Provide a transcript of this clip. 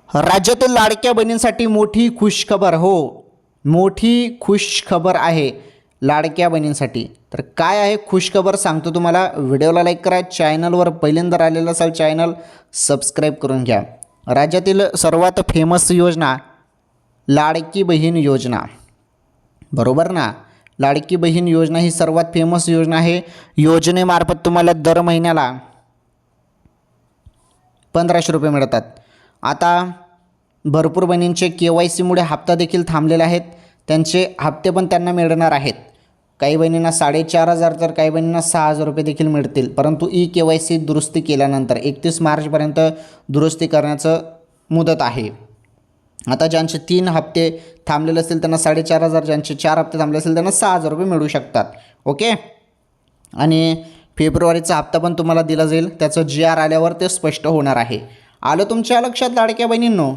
राज्यातील लाडक्या बहिणींसाठी मोठी खुशखबर. हो, मोठी खुशखबर आहे लाडक्या बहिणींसाठी. तर काय आहे खुशखबर सांगतो तुम्हाला. व्हिडिओला लाईक करा, चॅनलवर पहिल्यांदा आलेलं असाल चॅनल सबस्क्राईब करून घ्या. राज्यातील सर्वात फेमस योजना लाडकी बहीण योजना, बरोबर ना. लाडकी बहीण योजना ही सर्वात फेमस योजना आहे. योजनेमार्फत तुम्हाला दर महिन्याला 1500 रुपये मिळतात. आता भरपूर बहिणींचे KYCमुळे हप्ता देखील थांबलेले आहेत. त्यांचे हप्ते पण त्यांना मिळणार आहेत. काही बहिणींना 4500 तर काही बहिणींना 6000 रुपये देखील मिळतील. परंतु KYC दुरुस्ती केल्यानंतर 31 मार्चपर्यंत दुरुस्ती करण्याचं मुदत आहे. आता ज्यांचे 3 हप्ते थांबलेले असतील त्यांना 4500, ज्यांचे 4 हप्ते थांबले असतील त्यांना 6000 रुपये मिळू शकतात. ओके. आणि फेब्रुवारीचा हप्ता पण तुम्हाला दिला जाईल. त्याचं GR आल्यावर ते स्पष्ट होणार आहे. आलं तुमच्या लक्षात लाडक्या बहिणींनो.